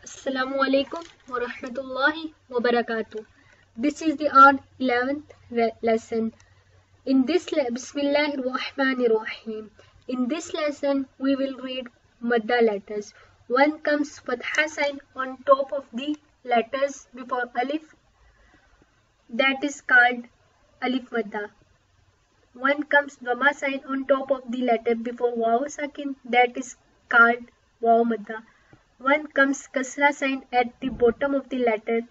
Assalamu alaikum wa rahmatullahi wa barakatuh. This is the odd 11th lesson. In this Bismillahir Rahmanir Rahim. In this lesson, we will read madda letters. One comes fatha sign on top of the letters before alif. That is called alif madda. One comes dhamma sign on top of the letter before waw sakin. That is called waw madda. One comes kasra sign at the bottom of the letter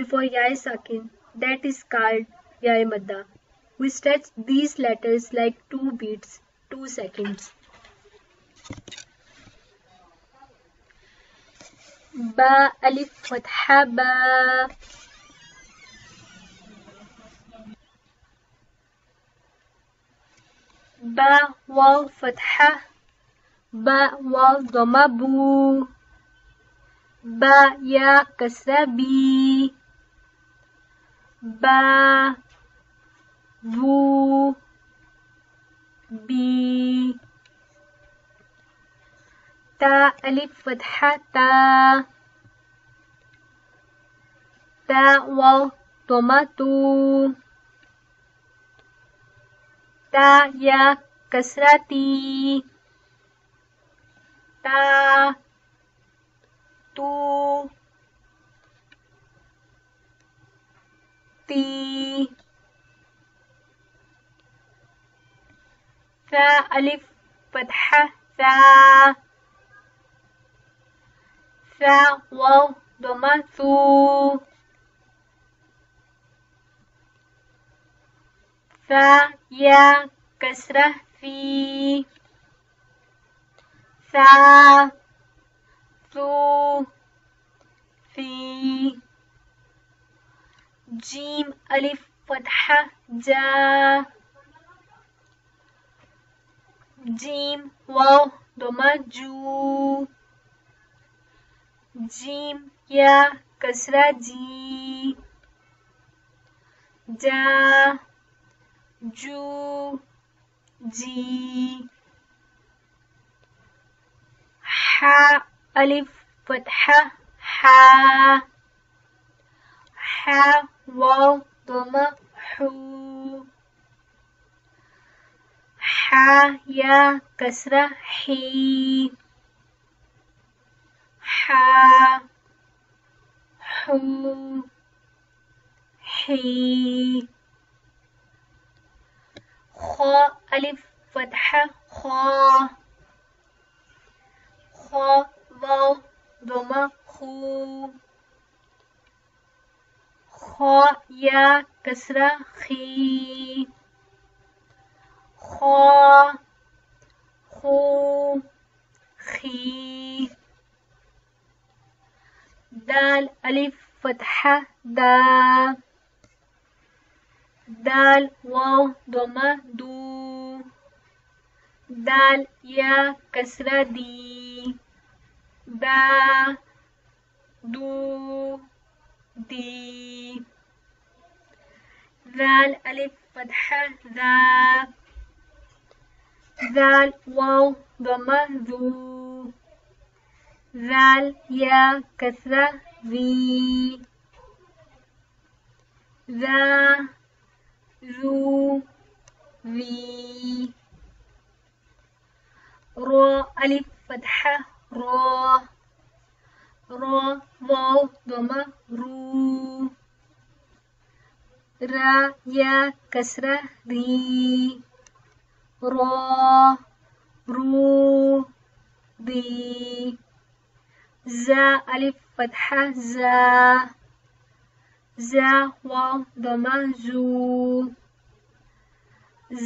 before ya sakin. That is called ya madda. We stretch these letters like 2 beats, 2 seconds. Ba alif fatha ba. Ba waw fatha. Ba waw dhamma bu. Ba ya kasra bi. Ba bu bi. Ta alif fatha ta. Ta waw dhamma tu. Ta ya kasra ti. Ta tu ti. Tha alif fatha tha. Tha waw dhamma thu. Tha ya kasra fi. Tha thu fi. Jim alif fatha ja. Jim waw dhamma ju. Jim ya kasra ji. Ja ju ji. Ha alif fatha ha. Ha waw dhamma hu. Ha ya kasra hi. Ha hu hi. Kha alif fatha kha. Kha waw dhamma khu. Kha ya kasra khi. Kha khu khi. Dal alif fatha da. Dal waw dhamma du. Dal ya kasra di. Da du di. Zal alif fatha za. Zal waw dhamma zu. Zal ya kasra zi. Za zu zi. Ra alif fatha ra. Ra waw dhamma ru. Ra ya kasra ri. Ra ru ri. Za alif fatha za. Za waw dhamma zu.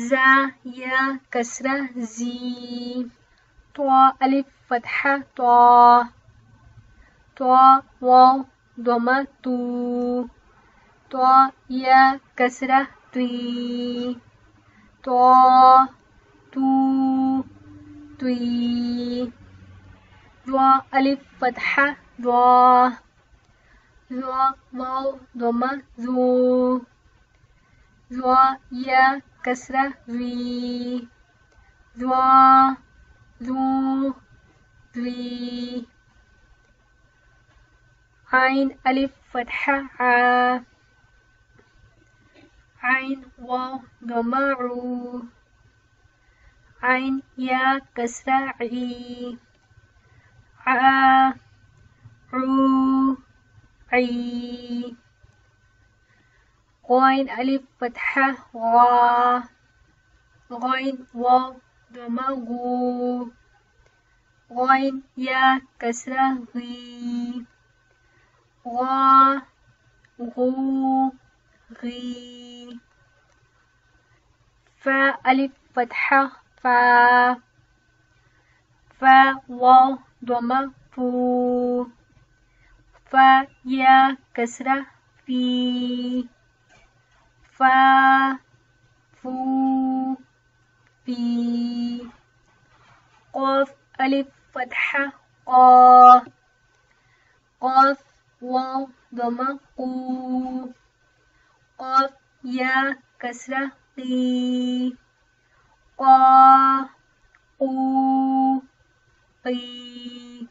Za ya kasra zi. Ta alif fatha ta. Ta waw dhamma tu. Ta ya kasra ti. Ta tu ti. Dwa alif fatha dwa. Dwa waw dhamma zu. Dwa ya kasra ri. Dwa du ri. عين ألف فتحة ع عين واو ضمة عو عين يا كسرة عي ع عو عي غين ألف فتحة غا غين واو ضمة غو غين يا كسرة غي غا غو غي فا ألف فتحة فا فا واو ضمة فو فا يا كسرة في فا فو في قاف ألف فتحة قا قاف واو ضمة قو قاف يا كسرة قي قا قو قي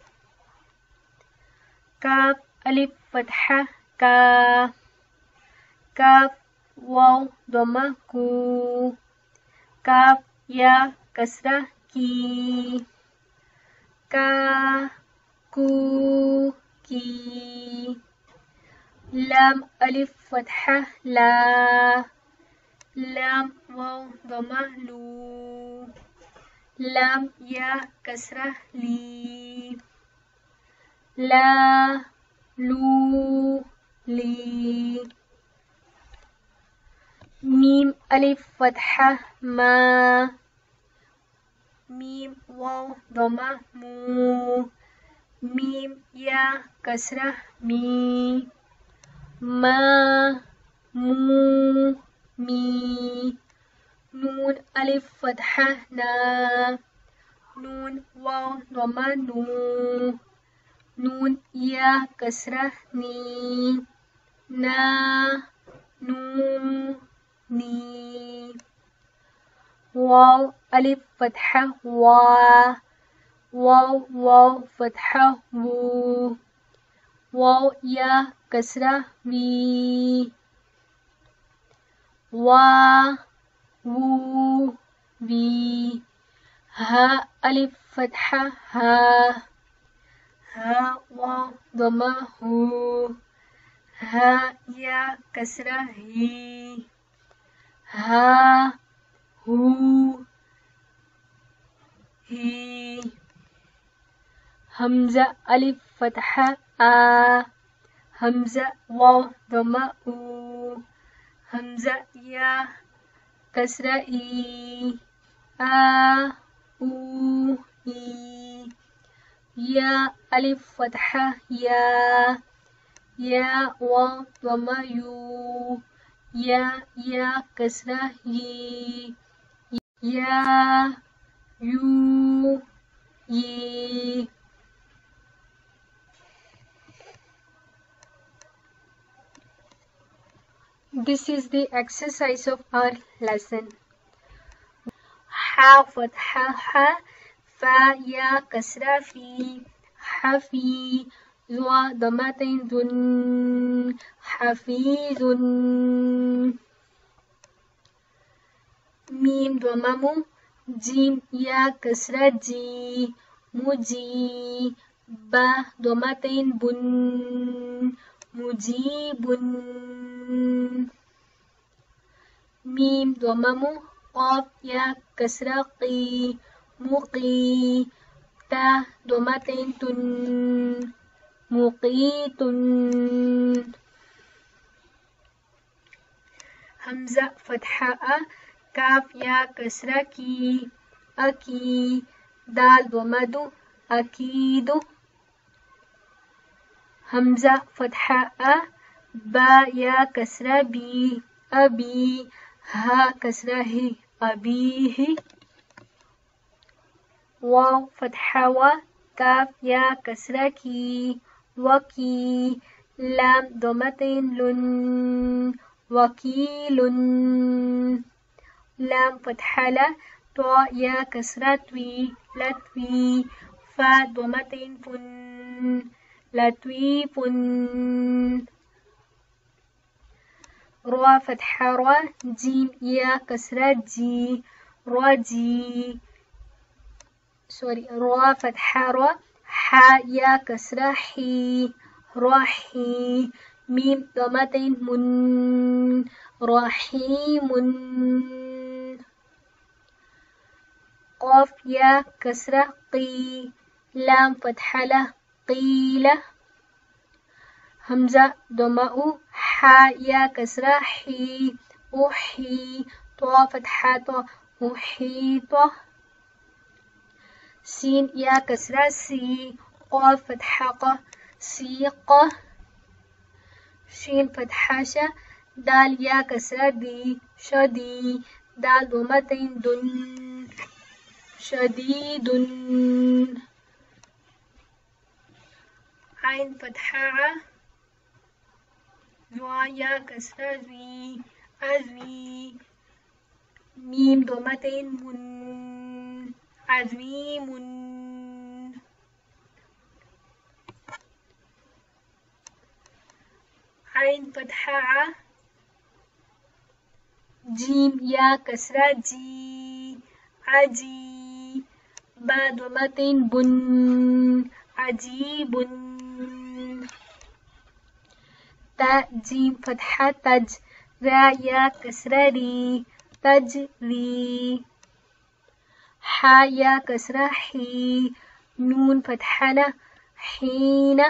كاف ألف فتحة كا كاف واو ضمة كو كاف يا كسرة كي كا كو كي لام ألف فتحة لا لام واو ضمة لو لام يا كسرة لي لا لو لي ميم ألف فتحة ما ميم واو ضمة مو ميم يا كسرة مي ما مو مي نون ألف فتحة نا نون واو ضمة نو نون يا كسرة ني نا نو ني واو ألف فتحة وا واو واو فتحة وو واو يا كسرة وي وا وو وي ها ألف فتحة ها ها واو ضمة هو ها يا كسرة هي ها هو هي همزة ألف فتحة آ همزة واو ضمة أو همزة يا كسرة إي آ أو إي يا ألف فتحة يا واو ضمة يو يا كسرة يي يا يو يي This is the exercise of our lesson. ح فتحة ح فا يا كسرة في حفي ذو ضمتين ذن حفيظ ميم ضمم جيم يا كسرة جي مجي با ضمتين بن مجيب ميم ضمم قاف يا كسرة قي مقي تا ضمتين تن مقيت همزة فتحة كاف يا كسرة كي أكي دال ضمد أكيد همزة فتحة با يا كسرة بي أبي ها كسرة هي أبيه واو فتحة و كاف يا كسرة كي وكي لام ضمتين لن وكيل لام فتحة لا طا يا كسرة توي لتوي فا ضمتين فن لطيف را فتحة را جيم يا كسرة جي راجي را فتحة را حا يا كسرة حي راحي ميم ضمتين من رحيم قاف يا كسرة قي لام فتحة له قيل همزة ضمأ حا يا كسرة حي أحي طا فتحة محيط سين يا كسرة سي قاف فتحة ق سيق شين فتحة ش دال يا كسرة دي شدي دال ضمتين دن شديد عين فتحة ذوا يا كسرة ذي عزوي ميم ضمتين من عزويم عين فتحة جيم يا كسرة جي عجي با ضمتين بن عجيب تا جيم فتحة تج را يا كسرة ري تجري حا يا كسرة حي نون فتحة ن حين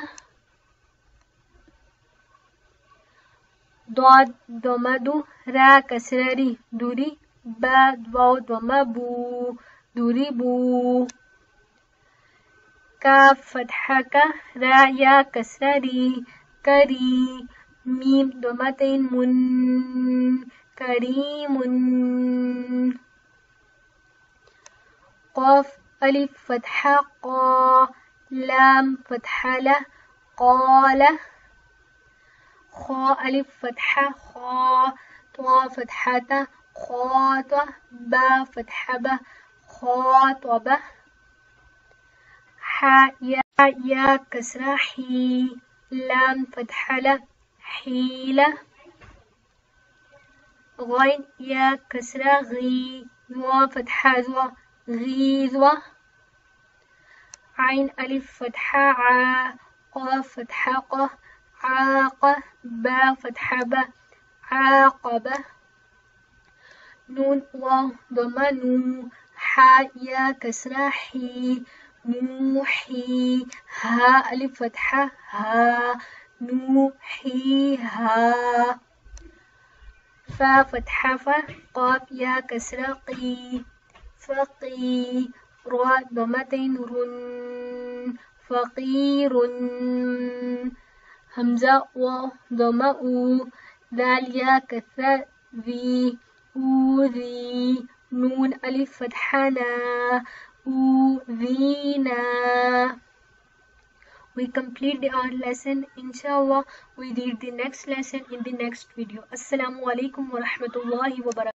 ضاد ضمد را كسرة ري دري با واو ضمبو دربو كاف فتحة ك را يا كسرة ري كري ميم ضمتين من كريم قاف ألف فتحة قا لام فتحة له قال خا ألف فتحة خا طا فتحة خاط با فتحة ب خاطب حا يا كسرة حي لام فتحة له حيلة غين يا كسرة غي وا فتحة ذو غيظة عين ألف فتحة عا قاف فتحة ق عاق با فتحة ب عاقبة نون واو ضمة نو حا يا كسرة حي نوحي ها ألف فتحة ها نوحيها فا فتحة فا قاف يا كسرة قي فقي را ضمتين رن فقير همزة و ضمة أو ذال يا كسرة ذي أوذي نون ألف فتحة نا أوذينا. We complete the art lesson. Inshallah, we read the next lesson in the next video. Assalamu alaikum wa rahmatullahi wa barakatuh.